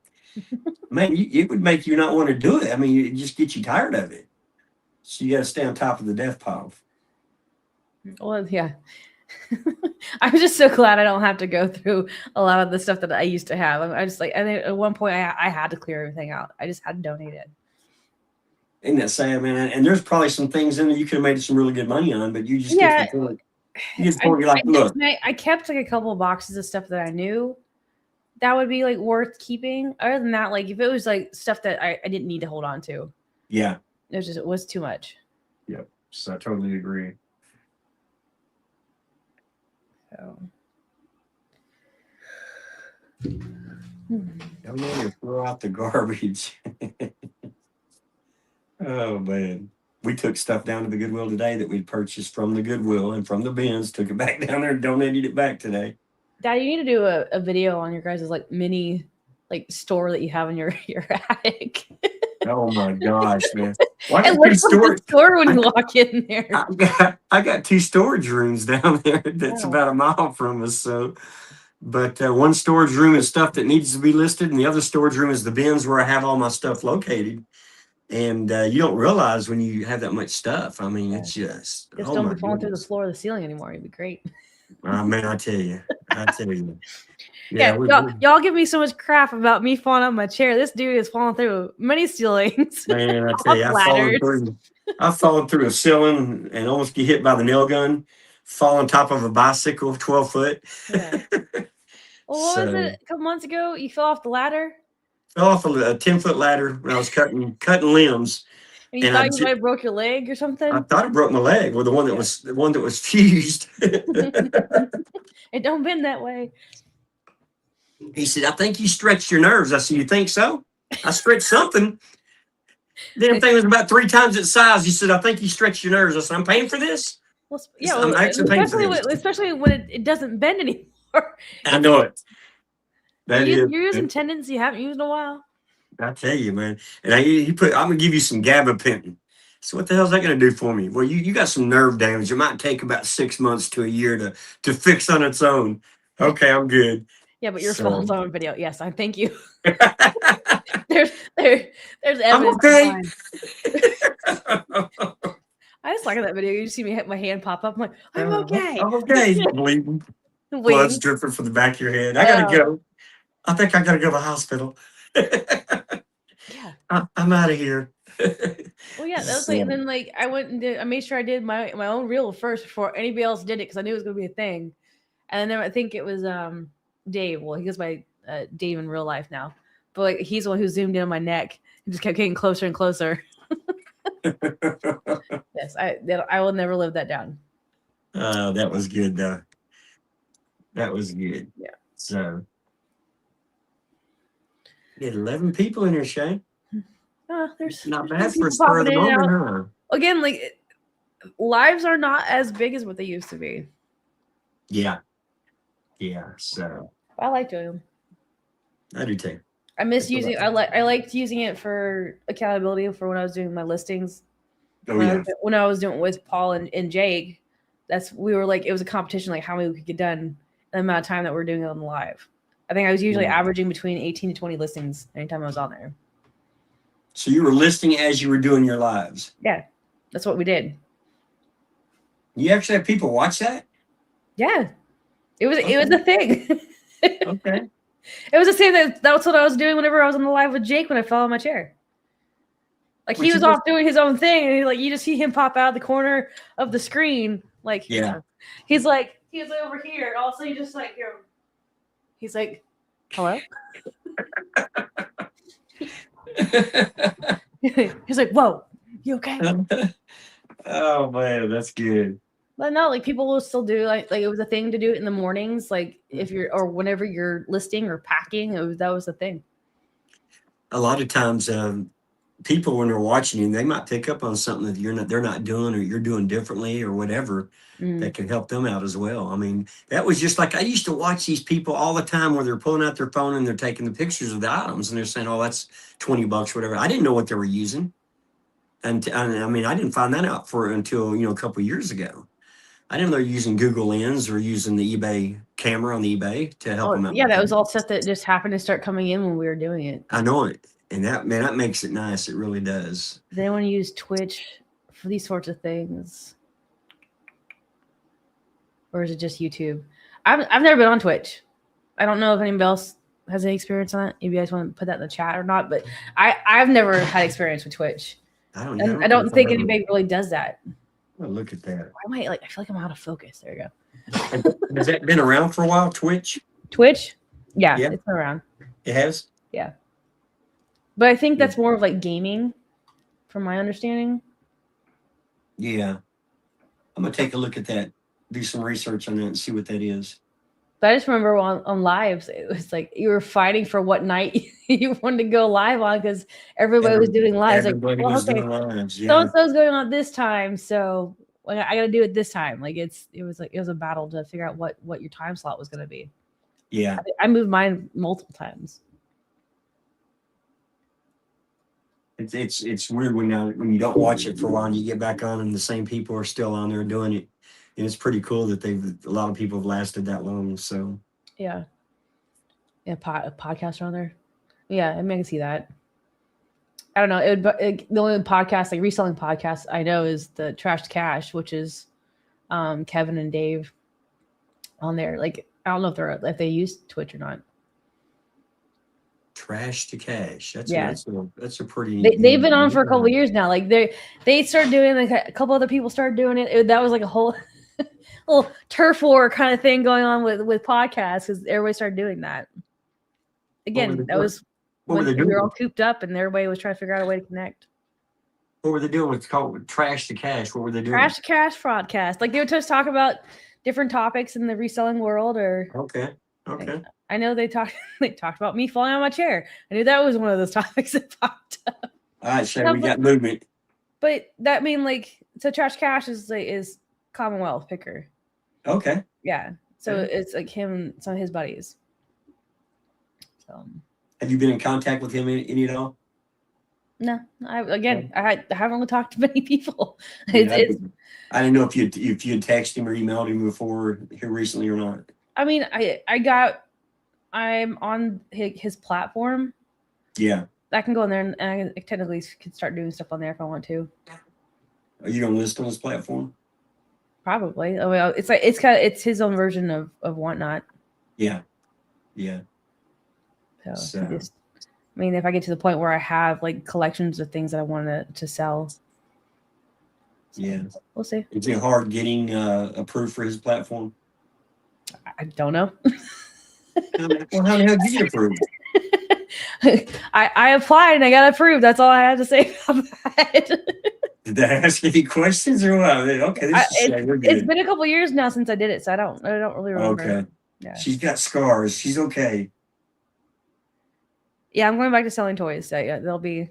Man, it would make you not want to do it. I mean, it just gets you tired of it. So you got to stay on top of the death pile. Well, yeah. I'm just so glad I don't have to go through a lot of the stuff that I used to have. I think at one point I had to clear everything out. I just had to donate it. Ain't that sad, man? And there's probably some things in there you could have made some really good money on, but you just get to the point. You're like, look. I kept like a couple of boxes of stuff that I knew that would be like worth keeping. Other than that, like if it was like stuff that I didn't need to hold on to. Yeah. It was too much. Yep. So I totally agree. So I'm going to throw out the garbage. Oh man. We took stuff down to the Goodwill today that we purchased from the Goodwill and from the bins, took it back down there and donated it back today. Dad, you need to do a video on your guys' like mini like store that you have in your attic. Oh my gosh, man. Well, it looks like the store when you walk in there. I got 2 storage rooms down there that's about a mile from us. So, but one storage room is stuff that needs to be listed, and the other storage room is the bins where I have all my stuff located. And you don't realize when you have that much stuff. I mean, it's just don't be falling through the floor or the ceiling anymore. It'd be great. Man, I tell you. Yeah, y'all give me so much crap about me falling out my chair. This dude is falling through many ceilings. Man, I tell you, I've fallen through a ceiling and almost get hit by the nail gun. Fall on top of a bicycle, 12 foot. Yeah. Well, what was it? A couple months ago, you fell off the ladder. Fell off a 10-foot ladder when I was cutting limbs. And you thought you might have broke your leg or something? I thought it broke my leg, or the one that was fused. It don't bend that way. He said, I think you stretched your nerves. I said, you think so? I stretched something. Damn thing was about 3 times its size. He said, I think you stretched your nerves. I said, I'm paying for this? Well, yeah, I'm actually paying for this. Especially when it doesn't bend anymore. I know it. You're using tendons you haven't used in a while. I tell you, man. And I'm going to give you some gabapentin. So what the hell is that going to do for me? Well, you got some nerve damage. It might take about 6 months to a year to fix on its own. Okay, I'm good. Yeah, but your phone's on video. Yes, I thank you. there's evidence. I'm okay. I just like that video. You see me hit my hand pop up. I'm like, I'm okay. I'm okay. Bleeding. Blood's dripping from the back of your head. I gotta go. I think I gotta go to the hospital. Yeah. I'm out of here. Well, yeah, that was like, and then like I went and I made sure I did my own reel first before anybody else did it because I knew it was gonna be a thing. And then I think it was Dave. Well, he goes by Dave in real life now, but like he's the one who zoomed in on my neck and just kept getting closer and closer. Yes, I will never live that down. That was good though. That was good. Yeah. So we had 11 people in here, Shane. There's Not some bad for a people spur of popping the in and moment, out. huh? Again, like lives are not as big as what they used to be. Yeah. Yeah. So I like doing them. I do too. I miss using. I liked using it for accountability for when I was doing my listings. Oh yeah. When I was doing it with Paul and Jake, we were like it was a competition like how many we could get done in the amount of time that we're doing it on live. I think I was usually averaging between 18 to 20 listings anytime I was on there. So you were listing as you were doing your lives. Yeah, that's what we did. You actually have people watch that? Yeah, it was a thing. Okay. It was the same that's what I was doing whenever I was on the live with Jake when I fell on my chair. Like he was off doing his own thing, and you just see him pop out of the corner of the screen. Like he's like over here, and also you just like here. He's like, hello. He's like, whoa, you okay? Oh man, that's good. But no, like people will still do like it was a thing to do it in the mornings, like if you're or whenever you're listing or packing, that was the thing. A lot of times, people when they're watching you, they might pick up on something that they're not doing, or you're doing differently, or whatever. That can help them out as well. I mean, that was just like I used to watch these people all the time where they're pulling out their phone and they're taking the pictures of the items and they're saying, "Oh, that's $20, whatever." I didn't know what they were using, and I mean, I didn't find that out until a couple of years ago. I didn't know they're using Google Lens or using the eBay camera on eBay to help them out. Yeah, that was all stuff that just happened to start coming in when we were doing it. I know it, and that makes it nice. It really does. They want to use Twitch for these sorts of things. Or is it just YouTube? I've never been on Twitch. I don't know if anybody else has any experience on it. If you guys want to put that in the chat or not, but I've never had experience with Twitch. I don't think anybody really does that. Oh, look at that. I feel like I'm out of focus. There you go. Has that been around for a while, Twitch? Twitch? Yeah, it's been around. It has? Yeah. But I think that's more of like gaming, from my understanding. Yeah. I'm going to take a look at that. Do some research on that and see what that is. But I just remember on lives, it was like you were fighting for what night you wanted to go live on because everybody was doing lives. Everybody was doing lives. Yeah. So-and-so's going on this time, so I got to do it this time. Like it was a battle to figure out what your time slot was going to be. Yeah. I moved mine multiple times. It's weird when you don't watch it for a while and you get back on and the same people are still on there doing it. And it's pretty cool that a lot of people have lasted that long. So yeah, podcasts are on there. Yeah, I can see that. I don't know. The only podcast, like reselling podcast I know is the Trash to Cash, which is Kevin and Dave on there. Like I don't know if they use Twitch or not. Trash to Cash. That's a pretty. They've been on for a couple of years now. Like they started doing like a couple other people started doing it. That was like a whole little turf war kind of thing going on with podcasts because everybody started doing that. Again, that was when we were all cooped up and everybody was trying to figure out a way to connect. What were they doing? It's called Trash to Cash. What were they doing? Trash to Cash broadcast. Like they would just talk about different topics in the reselling world or okay. Like, I know they talked about me falling on my chair. I knew that was one of those topics that popped up. All right, so we got movement. But that mean so Trash Cash is Commonwealth picker. Okay. Yeah. So it's like him and some of his buddies. So have you been in contact with him any at all? No. I haven't really talked to many people. I didn't know if you had texted him or emailed him before here recently or not. I mean, I'm on his platform. Yeah. I can go in there and I technically can start doing stuff on there if I want to. Are you gonna list on his platform? Probably. Oh well, it's his own version of Whatnot. Yeah. Yeah. So I mean, if I get to the point where I have like collections of things that I want to sell. So yeah. We'll see. Is it hard getting approved for his platform? I don't know. Well, how the hell did you get approved? I applied and I got approved. That's all I had to say about it. Did they ask any questions or what? Okay, this is we're It's good. been a couple years now since I did it, so I don't really remember. Okay. Yeah. She's got scars. She's okay. Yeah, I'm going back to selling toys. So yeah, that'll be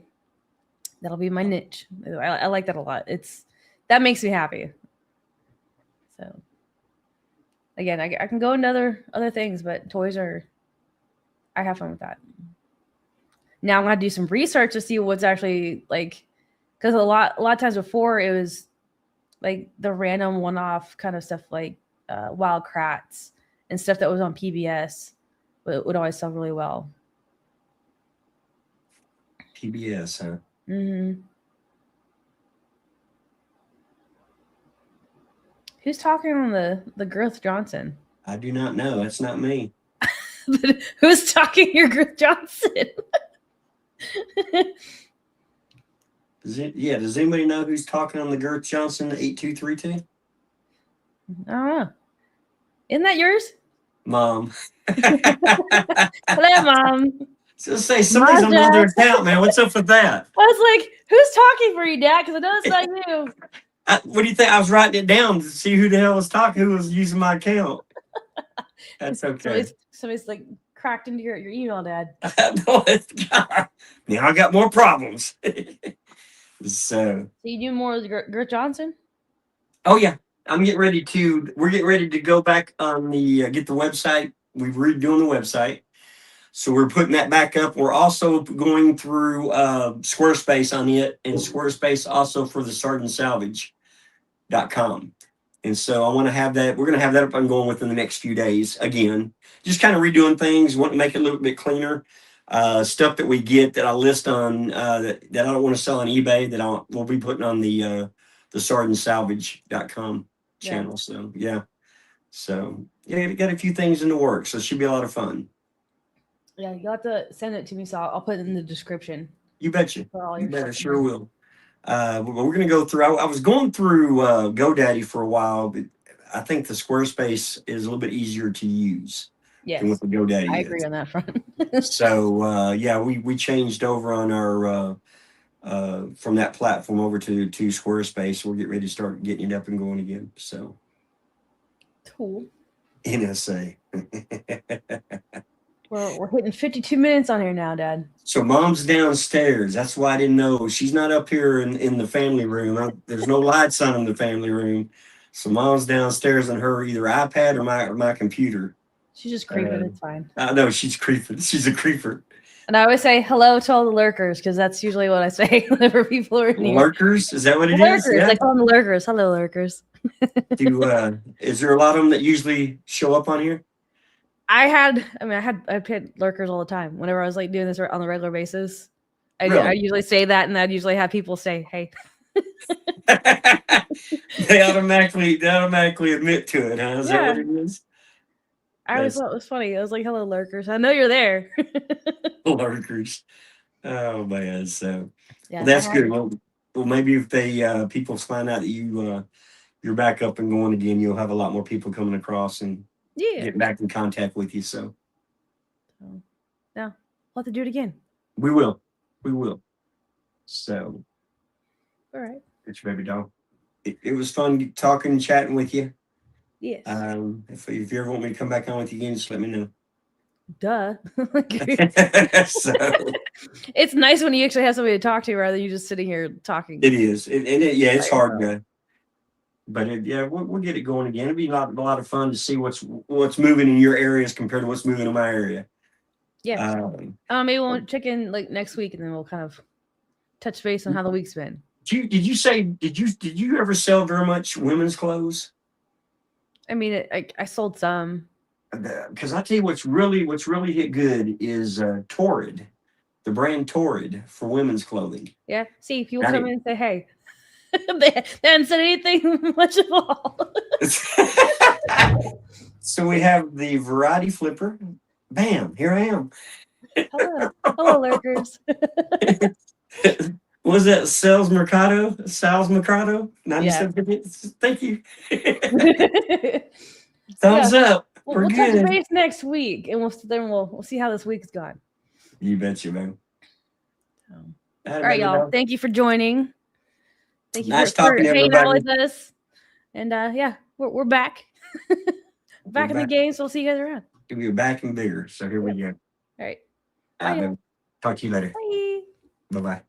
my niche. I like that a lot. That makes me happy. So again, I can go into other things, but toys are. I have fun with that. Now I'm gonna do some research to see what's actually like, because a lot of times before it was like the random one-off kind of stuff like Wild Kratts and stuff that was on PBS would always sell really well. PBS, huh? Mm-hmm. Who's talking on the Girth Johnson? I do not know. That's not me. Who's talking your Girth Johnson? Does anybody know who's talking on the Girth Johnson 8232? I don't know. Isn't that yours? Mom. Hello, Mom. So say somebody's on another account, man. What's up with that? I was like, who's talking for you, Dad? Because I know it's not you. What do you think? I was writing it down to see who the hell was talking, who was using my account. That's okay. Somebody's like cracked into your email, Dad. Now I got more problems. So you do more with Girth Johnson? Oh yeah, we're getting ready to go back on the get the website. We're redoing the website, so we're putting that back up. We're also going through Squarespace on it, and Squarespace also for the SargentSalvage.com. And so I want to have that. We're going to have that up and going within the next few days. Again, just kind of redoing things. Want to make it a little bit cleaner. Stuff that we get that I list on that I don't want to sell on eBay that we'll be putting on the SargentSalvage.com channel. Yeah. So we got a few things in the works. So it should be a lot of fun. Yeah, you'll have to send it to me, so I'll put it in the description. You betcha. You better, sure will. We're going to go through. I was going through GoDaddy for a while, but I think the Squarespace is a little bit easier to use than what the GoDaddy is. I agree on that front. So we changed over on our from that platform over to Squarespace. We'll get ready to start getting it up and going again. So cool. NSA. We're hitting 52 minutes on here now, Dad. So Mom's downstairs. That's why I didn't know. She's not up here in the family room. There's no lights on in the family room. So Mom's downstairs on her either iPad or my computer. She's just creeping. It's fine. I know she's creeping. She's a creeper. And I always say hello to all the lurkers because that's usually what I say whenever people are in here. Lurkers? Is that what it is? Yeah. I call them lurkers. Hello, lurkers. Is there a lot of them that usually show up on here? I had lurkers all the time. Whenever I was like doing this on a regular basis, I usually say that, and I'd usually have people say, "Hey." They automatically admit to it, huh? Is that what it is? I always thought it was funny. I was like, "Hello, lurkers. I know you're there." Lurkers. Oh man, so that's good. Well, maybe if they people find out that you're back up and going again, you'll have a lot more people coming across and get back in contact with you. So we'll have to do it again. We will. So all right. It's your baby dog. It was fun talking and chatting with you. Yes. If you ever want me to come back on with you again, just let me know. Duh. So it's nice when you actually have somebody to talk to rather than you just sitting here talking. It is. It's hard, man. But we'll get it going again. It'll be a lot of fun to see what's moving in your areas compared to what's moving in my area. Yeah. Maybe we'll check in like next week, and then we'll kind of touch base on how the week's been. Did you ever sell very much women's clothes? I mean, I sold some. Because I tell you what's really hit good is Torrid, the brand Torrid for women's clothing. Yeah. See, people come in and say, "Hey." They haven't said anything much at all. So we have the variety flipper. Bam! Here I am. Hello, lurkers. What was that? Sal's Mercado? 97. Thank you. Thumbs up. We'll touch base next week, and we'll see how this week's gone. You betcha, man. All right, y'all. Thank you for joining. Thank you Nice for talking to hanging out everybody. with us. And yeah, we're back. Back in the game, so we'll see you guys around. We're back and bigger. So here we go. All right. Talk to you later. Bye. Bye bye.